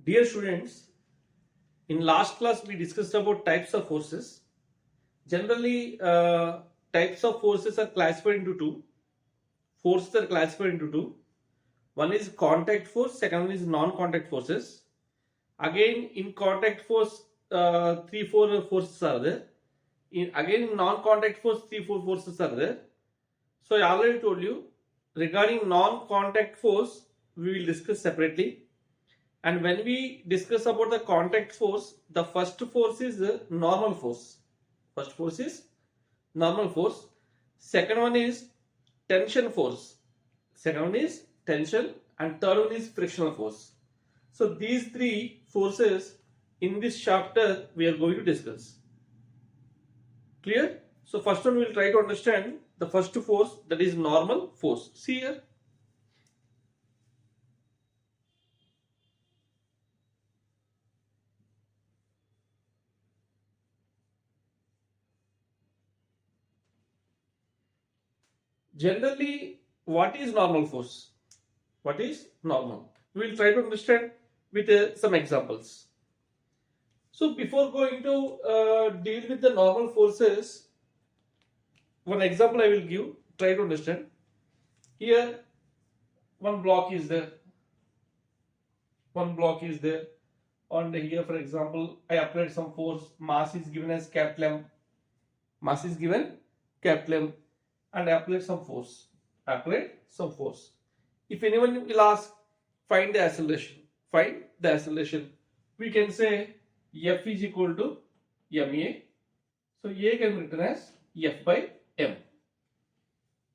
Dear students, in last class we discussed about types of forces. Generally, types of forces are classified into two. Forces are classified into two. One is contact force, second one is non-contact forces. Again, in contact force, 3-4 forces are there. In non-contact force, 3-4 forces are there. So I already told you regarding non-contact force, we will discuss separately. And when we discuss about the contact force, the first force is normal force. First force is normal force. Second one is tension force. Second one is tension, and third one is frictional force. So these three forces in this chapter we are going to discuss. Clear? So first one we will try to understand the first force, that is normal force. See here. Generally, what is normal force? What is normal? We will try to understand with some examples. So before going to deal with the normal forces, one example I will give, try to understand. Here one block is there. One block is there. On here, for example, I applied some force. Mass is given as capital M. Mass is given capital M, and I applied some force. Applied some force. If anyone will ask, find the acceleration. Find the acceleration. We can say F is equal to ma. So A can be written as F by m.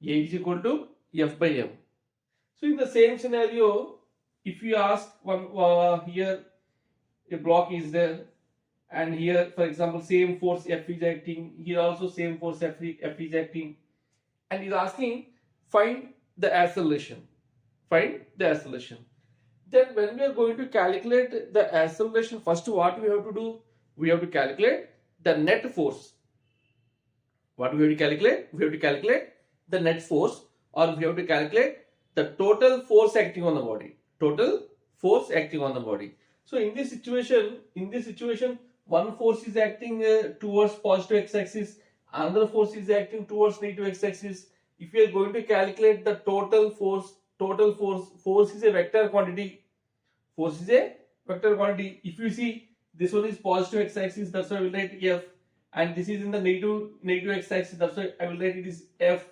A is equal to F by m. So in the same scenario, if you ask one here a block is there, and here for example same force F is acting, here also same force F is acting, and is asking find the acceleration. Find the acceleration. Then when we are going to calculate the acceleration, first what we have to do? We have to calculate the net force. What we have to calculate? We have to calculate the net force, or we have to calculate the total force acting on the body. Total force acting on the body. So in this situation, one force is acting towards positive x-axis, another force is acting towards negative x-axis. If we are going to calculate the total force is a vector quantity. Force is a vector quantity. If you see, this one is positive x-axis, that's why I will write F, and this is in the negative x-axis, that's why I will write it is F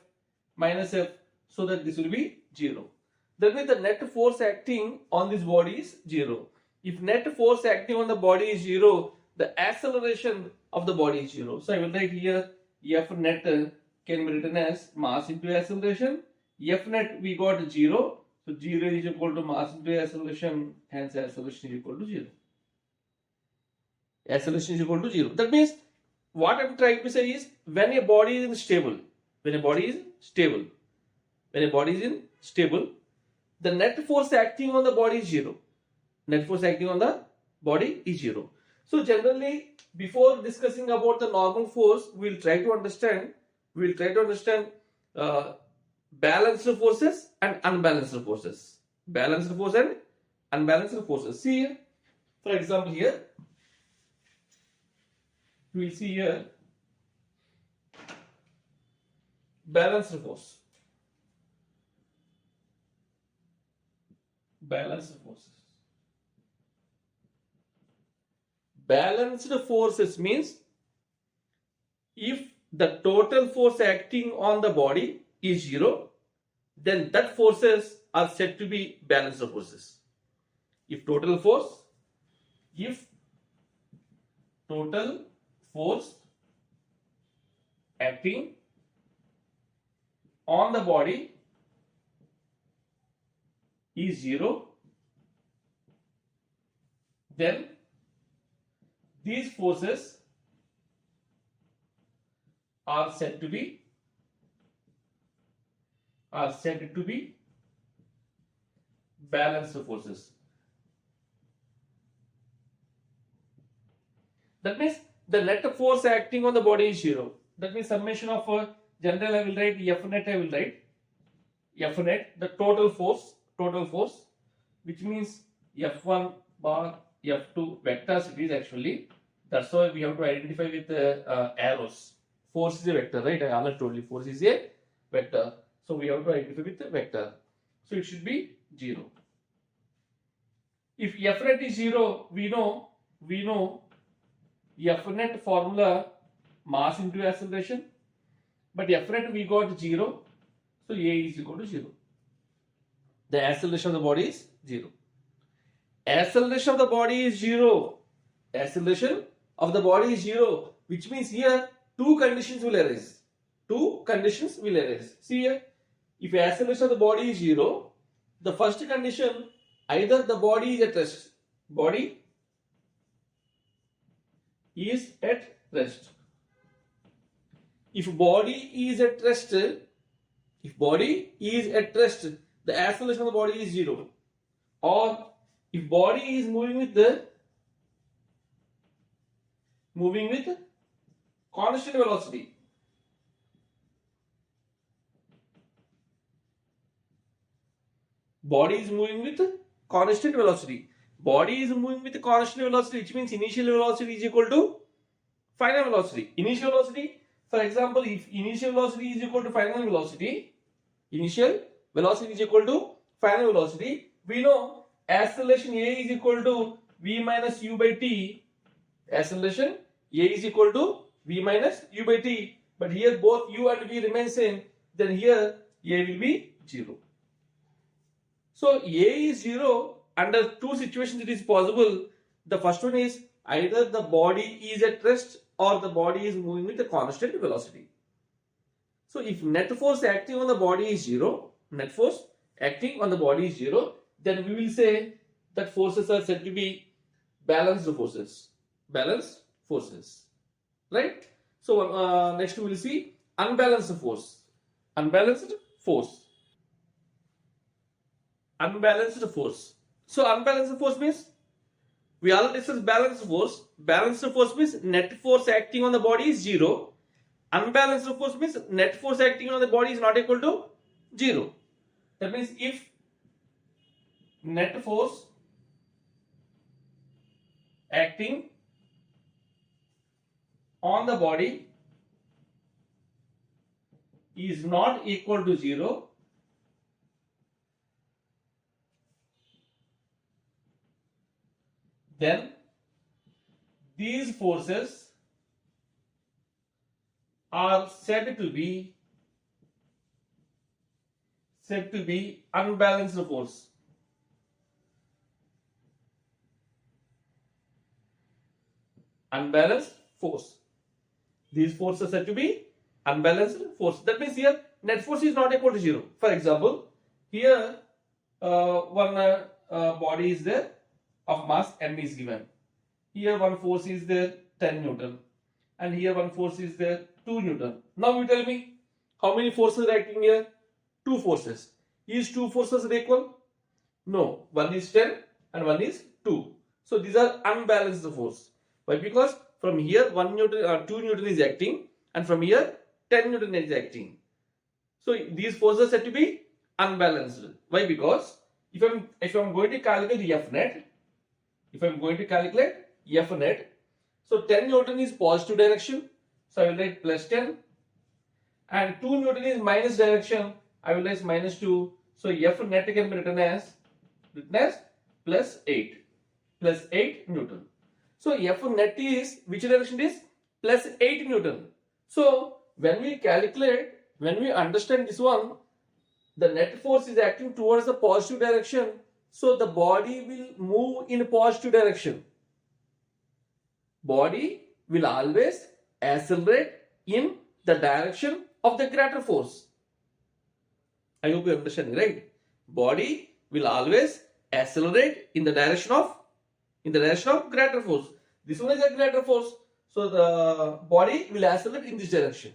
minus F, so that this will be 0. That means the net force acting on this body is 0. If net force acting on the body is 0, the acceleration of the body is 0. So I will write here F net can be written as mass into acceleration. F net we got 0. So 0 is equal to mass into acceleration, hence acceleration is equal to 0. Acceleration is equal to 0. That means what I am trying to say is when a body is stable, the net force acting on the body is 0. Net force acting on the body is 0. So generally, before discussing about the normal force, we will try to understand balanced forces and unbalanced forces. Balanced force and unbalanced forces. See here, for example, here we will see here balanced force. Balanced forces. Balanced forces means if the total force acting on the body is 0, then that forces are said to be balanced forces. If total force acting on the body is 0, then these forces are said to be balanced forces. That means the net force acting on the body is 0. That means summation of general I will write F net, the total force, which means F1 bar F2 vectors it is actually. That's why we have to identify with arrows. Force is a vector, right? I already told you force is a vector. So we have to identify with the vector. So it should be 0. If F net is 0, we know F net formula mass into acceleration. But F net we got 0. So A is equal to 0. The acceleration of the body is 0. Acceleration of the body is 0. Acceleration of the body is 0. Which means here two conditions will arise. Two conditions will arise. See here. If acceleration of the body is 0, the first condition, either the body is at rest. Body is at rest. If body is at rest, the acceleration of the body is 0. Or if body is moving with constant velocity. Body is moving with constant velocity. Body is moving with constant velocity, which means initial velocity is equal to final velocity. Initial velocity, for example, if initial velocity is equal to final velocity, we know acceleration A is equal to V minus U by T. Acceleration A is equal to V minus U by T. But here both U and V remain same. Then here A will be 0. So A is 0. Under two situations it is possible. The first one is either the body is at rest or the body is moving with a constant velocity. So if net force acting on the body is 0, then we will say that forces are said to be balanced forces. Right? So next we will see unbalanced force. Unbalanced force. So unbalanced force means, we already discussed balanced force. Balanced force means net force acting on the body is 0. Unbalanced force means net force acting on the body is not equal to 0. That means if net force acting on the body is not equal to 0, then these forces are said to be unbalanced force. Unbalanced force. These forces are said to be unbalanced force. That means here net force is not equal to 0. For example, here one body is there of mass m is given. Here one force is there 10 Newton and here one force is there 2 Newton. Now you tell me how many forces are acting here? Two forces. Is two forces equal? No. One is 10 and one is 2. So these are unbalanced force. Why? Because from here 1 Newton 2 Newton is acting and from here 10 Newton is acting. So these forces are said to be unbalanced. Why? Because if I'm going to calculate F net, so 10 Newton is positive direction, so I will write plus 10, and 2 Newton is minus direction, I will write minus 2. So F net can be written as plus 8 Newton. So F net is, which direction is plus 8 Newton. So when we understand this one, the net force is acting towards the positive direction. So the body will move in a positive direction. Body will always accelerate in the direction of the greater force. I hope you understand, right? Body will always accelerate in the direction of greater force. This one is a greater force. So the body will accelerate in this direction.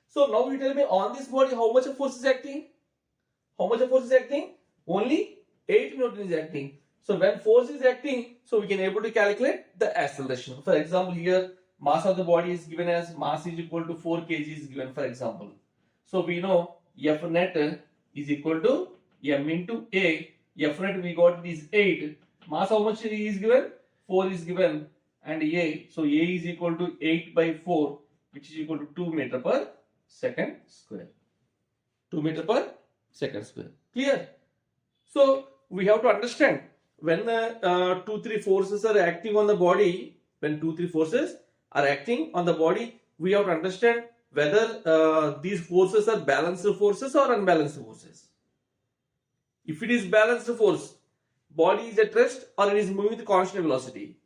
So now you tell me on this body how much of force is acting? Only 8 Newton is acting. So when force is acting, so we can able to calculate the acceleration. For example, here mass of the body is given as mass is equal to 4 kg is given, for example. So we know F net is equal to m into A. F net we got is 8. Mass how much is given? 4 is given and A, so A is equal to 8 by 4, which is equal to 2 meter per second square. 2 meter per second square. Clear? So we have to understand when the 2-3 forces are acting on the body, when 2-3 forces are acting on the body, we have to understand whether these forces are balanced forces or unbalanced forces. If it is balanced force, body is at rest or it is moving with constant velocity.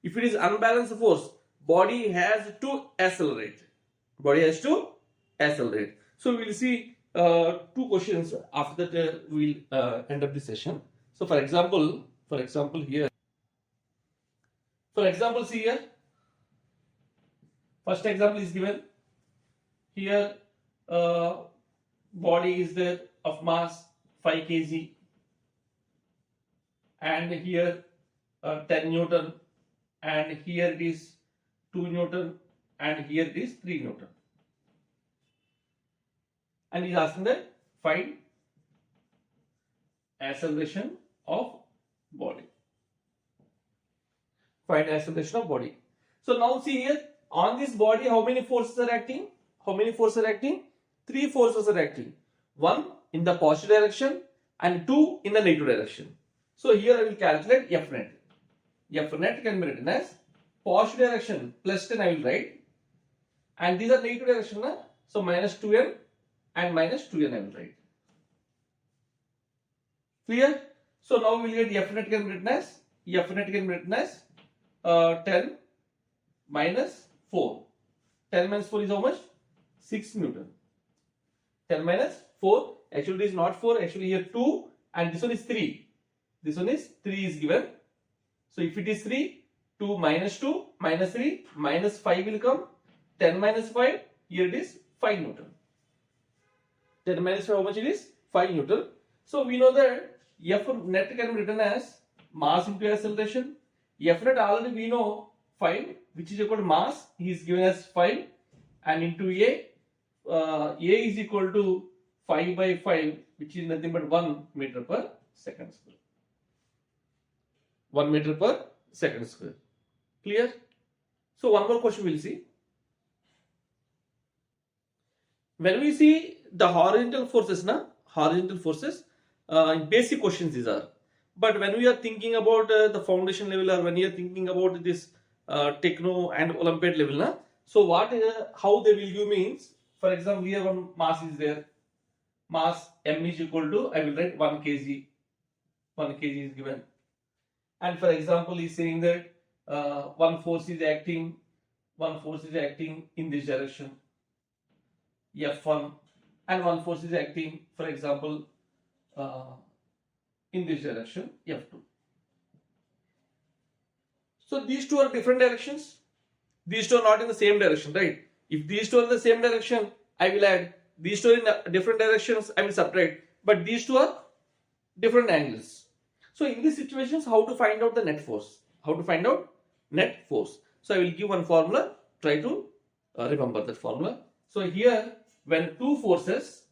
If it is unbalanced force, body has to accelerate. Body has to accelerate. So we will see 2 questions. After that we will end up the session. So for example here, see here, first example is given. Here body is there of mass 5 kg and here 10 Newton, and here it is 2 Newton and here it is 3 Newton. And he is asking that find acceleration of body. Find acceleration of body. So now see here, on this body how many forces are acting? 3 forces are acting. 1 in the positive direction and 2 in the negative direction. So here I will calculate F net. F net can be written as positive direction plus 10 I will write, and these are negative direction, so minus 2n and minus 2n I will write. Clear? So now we will get F net can be written as 10 minus 4. 10 minus 4 is how much? 6 Newton. 10 minus 4, actually it is not 4, actually here 2, and this one is 3. This one is 3 is given. So if it is 3, 2 minus 3, minus 5 will come. 10 minus 5, here it is 5 Newton. 10 minus 5, how much it is? 5 Newton. So we know that F net can be written as mass into acceleration. F net already we know 5, which is equal to mass. He is given as 5, and into A is equal to 5 by 5, which is nothing but 1 meter per second square. 1 meter per second square. Clear? So one more question we'll see. When we see the horizontal forces, basic questions these are. But when we are thinking about the foundation level, or when we are thinking about this techno and Olympiad level, so how they will give means, for example, here one mass is there. Mass m is equal to, I will write 1 kg. 1 kg is given. And for example, he is saying that one force is acting in this direction, F1, and one force is acting, for example, in this direction, F2. So these two are different directions. These two are not in the same direction, right? If these two are in the same direction, I will add. These two are in different directions, I will subtract. But these two are different angles. So in these situations, how to find out the net force? How to find out net force? So I will give one formula. Try to remember that formula. So here, when two forces,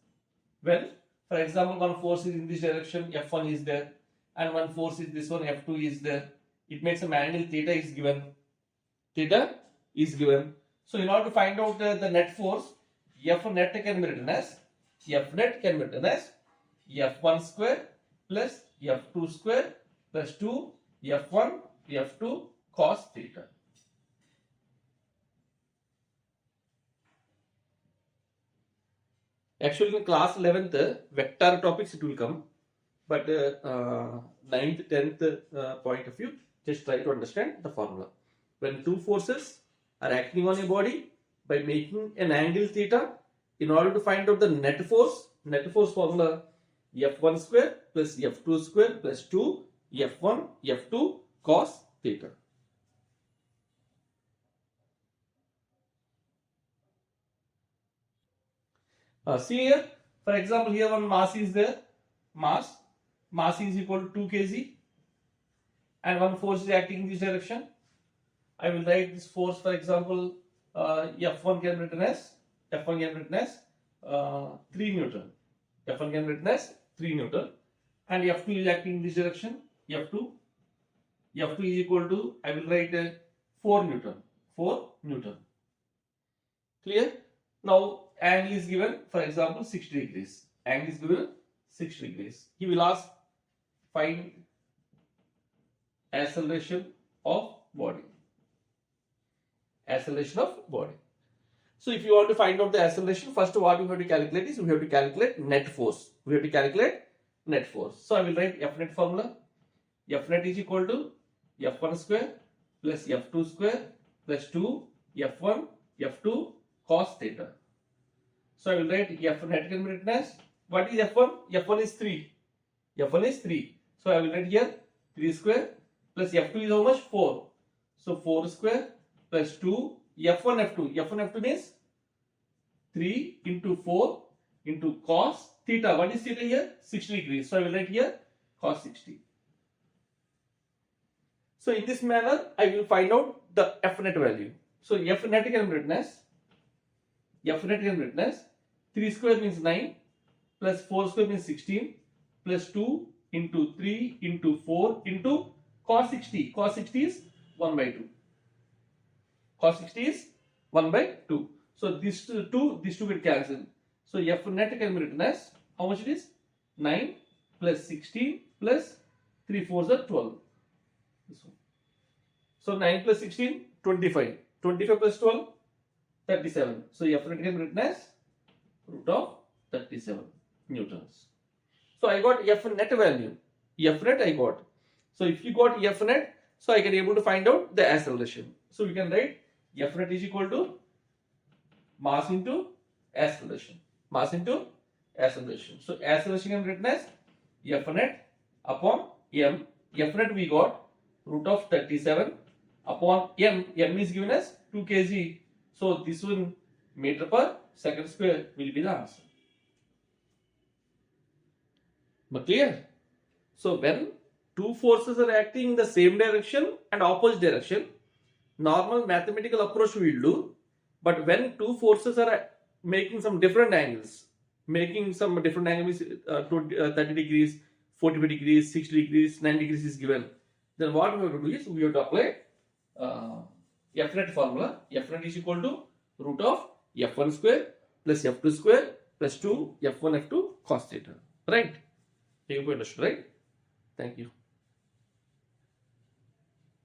when for example one force is in this direction, F1 is there, and one force is this one, F2 is there, it makes an angle theta is given. Theta is given. So in order to find out the net force, F net can be written as F1 square plus F2 square plus 2 F1 F2 cos theta. Actually in class 11th vector topics it will come, but 9th 10th point of view, just try to understand the formula. When two forces are acting on a body by making an angle theta, in order to find out the net force formula, F1 square plus F2 square plus 2 F1 F2 cos theta. See here, for example, here one mass is there. Mass is equal to 2 kg, and one force is acting in this direction. I will write this force, for example, F1 can be written as 3 Newton. F1 can be written as 3 Newton, and F2 is acting in this direction. F2 F2 is equal to, I will write 4 Newton. 4 Newton. Clear? Now angle is given, for example, 60 degrees. Angle is given 60 degrees. He will ask find acceleration of body. Acceleration of body. So if you want to find out the acceleration, first what we have to calculate is we have to calculate net force. We have to calculate net force. So I will write F net formula. F net is equal to F1 square plus F2 square plus 2 F1 F2 cos theta. So I will write F net can be written as, what is F1? F1 is 3. F1 is 3. So I will write here 3 square plus F2 is how much? 4. So 4 square plus 2 F1 F2. F1 F2 means 3 into 4 into cos theta. What is theta here? 60 degrees. So I will write here cos 60. So in this manner, I will find out the F net value. So F net can be written as, 3 square means 9 plus 4 square means 16 plus 2 into 3 into 4 into cos 60. Cos 60 is 1 by 2. Cos 60 is 1 by 2. So these two will cancel. So F net can be written as, how much it is? 9 plus 16 plus 3 4s are 12. This one. So 9 plus 16, 25. 25 plus 12, 37. So F net can be written as root of 37 newtons. So I got F net value. F net I got. So if you got F net, so I can able to find out the acceleration. So we can write F net is equal to mass into acceleration. Mass into acceleration. So acceleration can be written as F net upon m. F net we got root of 37 upon m. M is given as 2 kg. So this one meter per second square will be the answer. But clear? So when two forces are acting in the same direction and opposite direction, normal mathematical approach we will do. But when two forces are making some different angles, 30 degrees, 45 degrees, 60 degrees, 90 degrees is given, then what we have to do is we have to apply F net formula. F net is equal to root of F1 square plus F2 square plus 2 F1 F2 cos theta. Right? You understood, right? Thank you.